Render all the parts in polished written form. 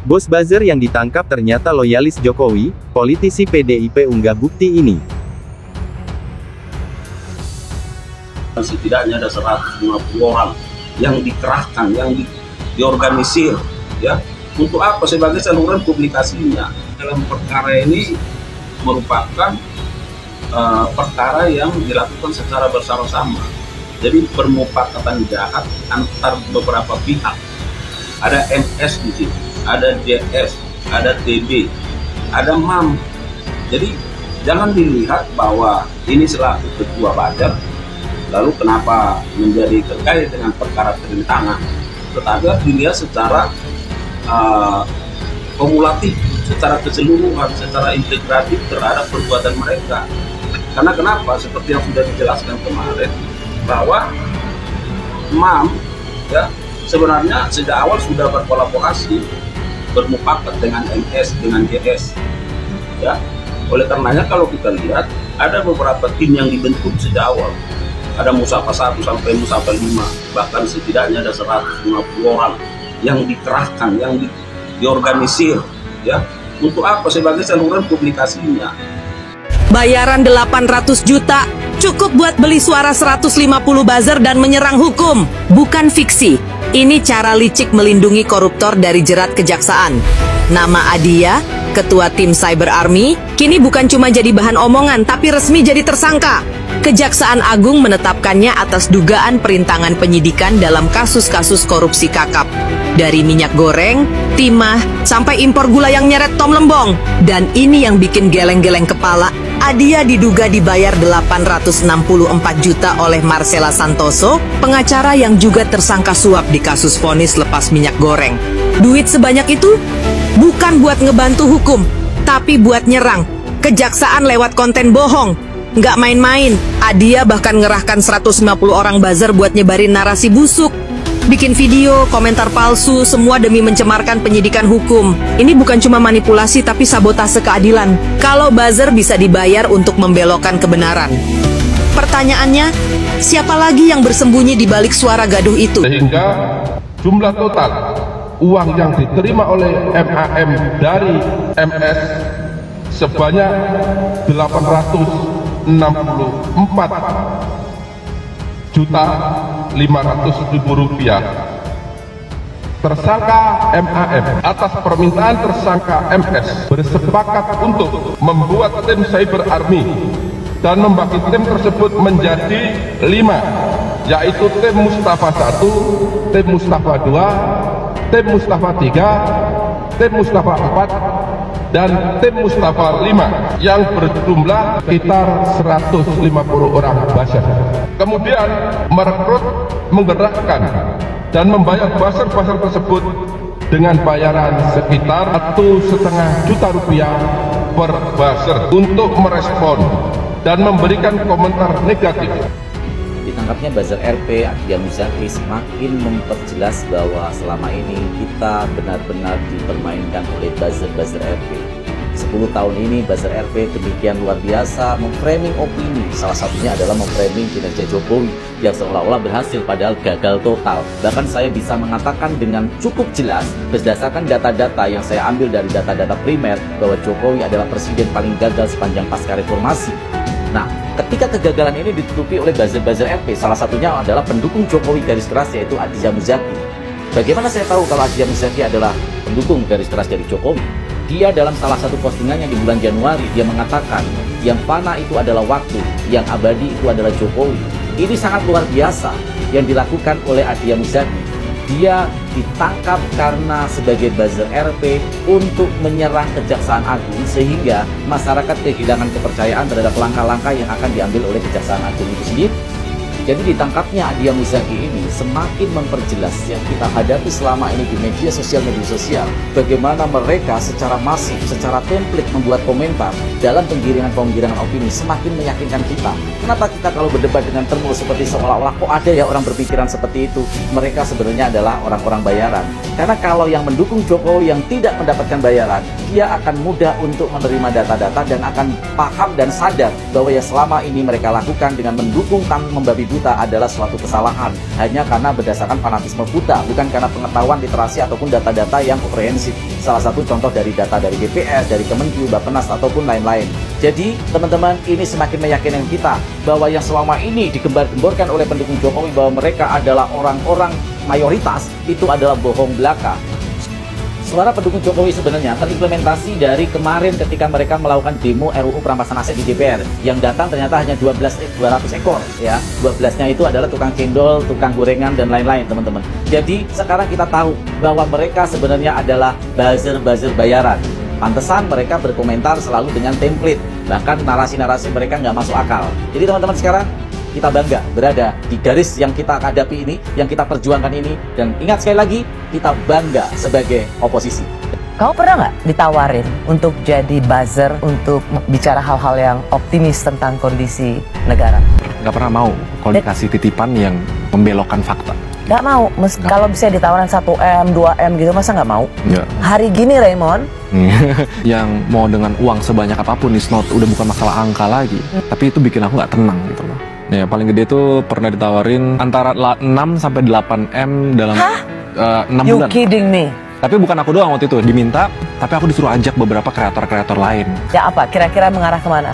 Bos buzzer yang ditangkap ternyata loyalis Jokowi, politisi PDIP unggah bukti ini. Setidaknya ada 150 orang yang dikerahkan, yang diorganisir, ya, untuk apa? Sebagai saluran publikasinya. Dalam perkara ini merupakan perkara yang dilakukan secara bersama-sama. Jadi permufakatan jahat antar beberapa pihak. Ada MS di sini, ada JS, ada TB, ada MAM. Jadi jangan dilihat bahwa ini selaku ketua buzzer, lalu kenapa menjadi terkait dengan perkara perintangan, tetapi harus dilihat secara kumulatif, secara keseluruhan, secara integratif terhadap perbuatan mereka. Karena kenapa? Seperti yang sudah dijelaskan kemarin, bahwa MAM, ya, sebenarnya sejak awal sudah berkolaborasi, bermufakat dengan MS, dengan JS, ya. Oleh karenanya kalau kita lihat ada beberapa tim yang dibentuk sejak awal. Ada Musafa 1 sampai Musafa 5, bahkan setidaknya ada 150 orang yang dikerahkan, yang diorganisir, ya, untuk apa? Sebagai saluran publikasinya. Bayaran 800 juta cukup buat beli suara 150 buzzer dan menyerang hukum. Bukan fiksi. Ini cara licik melindungi koruptor dari jerat kejaksaan. Nama Adia, ketua tim Cyber Army, kini bukan cuma jadi bahan omongan tapi resmi jadi tersangka. Kejaksaan Agung menetapkannya atas dugaan perintangan penyidikan dalam kasus-kasus korupsi kakap. Dari minyak goreng, timah, sampai impor gula yang nyeret Tom Lembong. Dan ini yang bikin geleng-geleng kepala, Adia diduga dibayar 864 juta oleh Marcella Santoso, pengacara yang juga tersangka suap di kasus vonis lepas minyak goreng. Duit sebanyak itu bukan buat ngebantu hukum, tapi buat nyerang kejaksaan lewat konten bohong. Nggak main-main, Adia bahkan ngerahkan 150 orang buzzer buat nyebarin narasi busuk. Bikin video, komentar palsu, semua demi mencemarkan penyidikan hukum. Ini bukan cuma manipulasi tapi sabotase keadilan. Kalau buzzer bisa dibayar untuk membelokkan kebenaran. Pertanyaannya, siapa lagi yang bersembunyi di balik suara gaduh itu? Sehingga jumlah total uang yang diterima oleh MAM dari MS sebanyak 864.500.000 rupiah. Tersangka MAM atas permintaan tersangka MS bersepakat untuk membuat tim Cyber Army dan membagi tim tersebut menjadi 5, yaitu tim Mustafa 1, tim Mustafa 2, tim Mustafa 3, tim Mustafa 4, dan tim Mustafa 5 yang berjumlah sekitar 150 orang buzzer. Kemudian merekrut, menggerakkan dan membayar buzzer-buzzer tersebut dengan bayaran sekitar 1,5 juta rupiah per buzzer untuk merespon dan memberikan komentar negatif. Ditangkapnya buzzer RP Adia Muzaki semakin memperjelas bahwa selama ini kita benar-benar dipermainkan oleh buzzer-buzzer RP. 10 tahun ini buzzer RP demikian luar biasa memframing opini. Salah satunya adalah memframing kinerja Jokowi yang seolah-olah berhasil padahal gagal total. Bahkan saya bisa mengatakan dengan cukup jelas berdasarkan data-data yang saya ambil dari data-data primer bahwa Jokowi adalah presiden paling gagal sepanjang pasca reformasi. Nah, ketika kegagalan ini ditutupi oleh buzzer-buzzer RP, salah satunya adalah pendukung Jokowi garis keras yaitu Adia Muzaki. Bagaimana saya tahu kalau Adia Muzaki adalah pendukung garis keras dari Jokowi? Dia dalam salah satu postingannya di bulan Januari, dia mengatakan yang fana itu adalah waktu, yang abadi itu adalah Jokowi. Ini sangat luar biasa yang dilakukan oleh Adia Muzaki. Dia ditangkap karena sebagai buzzer RP untuk menyerang Kejaksaan Agung sehingga masyarakat kehilangan kepercayaan terhadap langkah-langkah yang akan diambil oleh Kejaksaan Agung itu sendiri. Jadi ditangkapnya Adia Muzaki ini semakin memperjelas yang kita hadapi selama ini di media sosial bagaimana mereka secara masif, secara template membuat komentar dalam penggiringan-penggiringan opini semakin meyakinkan kita. Kenapa kita kalau berdebat dengan termus seperti seolah-olah kok ada ya orang berpikiran seperti itu? Mereka sebenarnya adalah orang-orang bayaran. Karena kalau yang mendukung Jokowi yang tidak mendapatkan bayaran, dia akan mudah untuk menerima data-data dan akan paham dan sadar bahwa ya selama ini mereka lakukan dengan mendukung tanpa membabi buta kita adalah suatu kesalahan hanya karena berdasarkan fanatisme buta, bukan karena pengetahuan, literasi, ataupun data-data yang komprehensif. Salah satu contoh dari data dari BPS, dari Kemenku, Bappenas, ataupun lain-lain. Jadi, teman-teman, ini semakin meyakinkan kita bahwa yang selama ini digembar-gemborkan oleh pendukung Jokowi bahwa mereka adalah orang-orang mayoritas, itu adalah bohong belaka. Suara pendukung Jokowi sebenarnya terimplementasi dari kemarin ketika mereka melakukan demo RUU perampasan aset di DPR. Yang datang ternyata hanya 200 ekor ya. 12-nya itu adalah tukang cendol, tukang gorengan, dan lain-lain, teman-teman. Jadi sekarang kita tahu bahwa mereka sebenarnya adalah buzzer-buzzer bayaran. Pantesan mereka berkomentar selalu dengan template. Bahkan narasi-narasi mereka nggak masuk akal. Jadi teman-teman, sekarang kita bangga berada di garis yang kita hadapi ini, yang kita perjuangkan ini. Dan ingat sekali lagi, kita bangga sebagai oposisi. Kau pernah nggak ditawarin untuk jadi buzzer, untuk bicara hal-hal yang optimis tentang kondisi negara? Nggak pernah mau kalau dikasih titipan yang membelokkan fakta. Nggak mau, kalau bisa ditawarin 1M, 2M gitu, masa nggak mau? Nggak. Hari gini Raymond, yang mau dengan uang sebanyak apapun, udah bukan masalah angka lagi. Tapi itu bikin aku nggak tenang gitu loh. Ya, paling gede tuh pernah ditawarin antara 6 sampai 8M dalam 6 you bulan. kidding me? Tapi bukan aku doang waktu itu, diminta, tapi aku disuruh ajak beberapa kreator-kreator lain. Ya apa? Kira-kira mengarah kemana?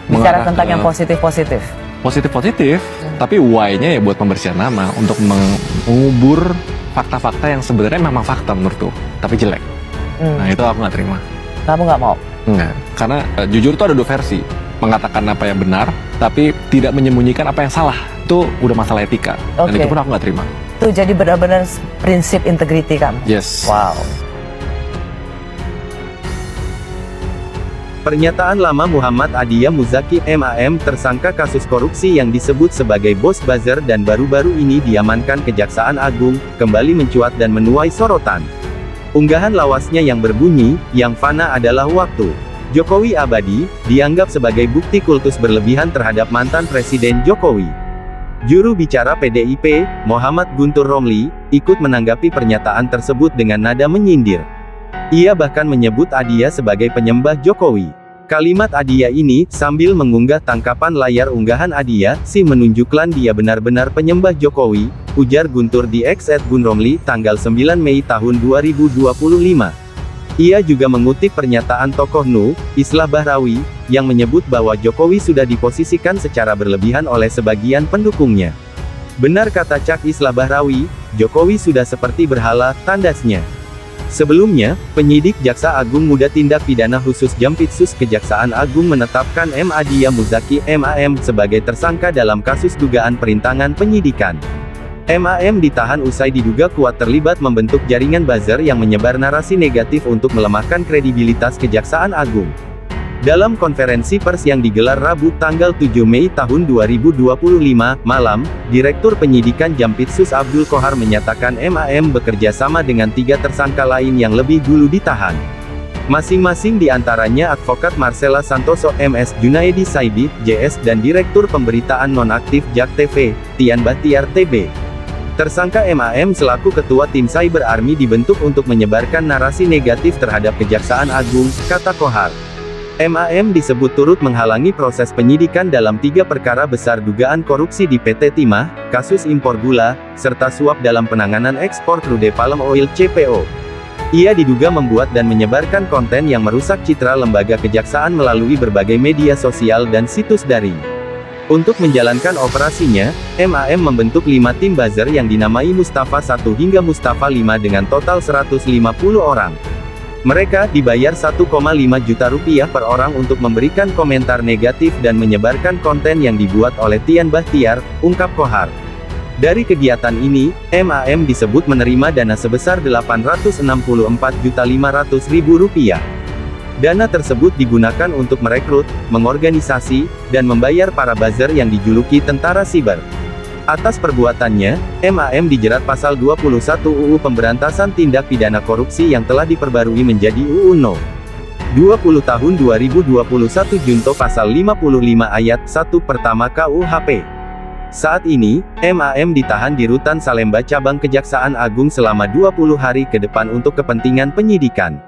Bicara tentang yang positif-positif? Positif-positif, tapi why-nya ya buat pembersihan nama, untuk mengubur fakta-fakta yang sebenarnya memang fakta menurutku, tapi jelek. Nah, itu aku nggak terima. Kamu nggak mau? Enggak, karena jujur tuh ada dua versi. Mengatakan apa yang benar, tapi tidak menyembunyikan apa yang salah. Itu udah masalah etika, dan itu pun aku nggak terima. Itu jadi benar-benar prinsip integriti kamu? Yes. Wow. Pernyataan lama Muhammad Adia Muzaki MAM tersangka kasus korupsi yang disebut sebagai bos buzzer dan baru-baru ini diamankan Kejaksaan Agung, kembali mencuat dan menuai sorotan. Unggahan lawasnya yang berbunyi, yang fana adalah waktu. Jokowi abadi, dianggap sebagai bukti kultus berlebihan terhadap mantan Presiden Jokowi. Juru bicara PDIP, Muhammad Guntur Romli, ikut menanggapi pernyataan tersebut dengan nada menyindir. Ia bahkan menyebut Adia sebagai penyembah Jokowi. Kalimat Adia ini, sambil mengunggah tangkapan layar unggahan Adia, menunjukkan dia benar-benar penyembah Jokowi, ujar Guntur di X @gunromli, tanggal 9 Mei tahun 2025. Ia juga mengutip pernyataan tokoh NU, Islah Bahrawi, yang menyebut bahwa Jokowi sudah diposisikan secara berlebihan oleh sebagian pendukungnya. Benar kata Cak Islah Bahrawi, Jokowi sudah seperti berhala, tandasnya. Sebelumnya, penyidik Jaksa Agung Muda Tindak Pidana Khusus Jampitsus Kejaksaan Agung menetapkan M. Adia Muzaki MAM sebagai tersangka dalam kasus dugaan perintangan penyidikan. MAM ditahan usai diduga kuat terlibat membentuk jaringan buzzer yang menyebar narasi negatif untuk melemahkan kredibilitas Kejaksaan Agung. Dalam konferensi pers yang digelar Rabu tanggal 7 Mei tahun 2025, malam, Direktur Penyidikan Jampitsus Abdul Qohar menyatakan MAM bekerja sama dengan 3 tersangka lain yang lebih dulu ditahan. Masing-masing diantaranya Advokat Marcella Santoso MS, Junaedi Saidit, JS, dan Direktur Pemberitaan Nonaktif JAK TV, Tian Bahtiar TB. Tersangka MAM selaku Ketua Tim Cyber Army dibentuk untuk menyebarkan narasi negatif terhadap Kejaksaan Agung, kata Qohar. MAM disebut turut menghalangi proses penyidikan dalam 3 perkara besar dugaan korupsi di PT Timah, kasus impor gula, serta suap dalam penanganan ekspor crude palm oil CPO. Ia diduga membuat dan menyebarkan konten yang merusak citra lembaga kejaksaan melalui berbagai media sosial dan situs daring. Untuk menjalankan operasinya, MAM membentuk 5 tim buzzer yang dinamai Mustafa 1 hingga Mustafa 5 dengan total 150 orang. Mereka dibayar 1,5 juta rupiah per orang untuk memberikan komentar negatif dan menyebarkan konten yang dibuat oleh Tian Bahtiar, ungkap Qohar. Dari kegiatan ini, MAM disebut menerima dana sebesar Rp864.500.000. Dana tersebut digunakan untuk merekrut, mengorganisasi, dan membayar para buzzer yang dijuluki tentara siber. Atas perbuatannya, MAM dijerat pasal 21 UU Pemberantasan Tindak Pidana Korupsi yang telah diperbarui menjadi UU No. 20 tahun 2021 junto pasal 55 ayat 1 pertama KUHP. Saat ini, MAM ditahan di Rutan Salemba Cabang Kejaksaan Agung selama 20 hari ke depan untuk kepentingan penyidikan.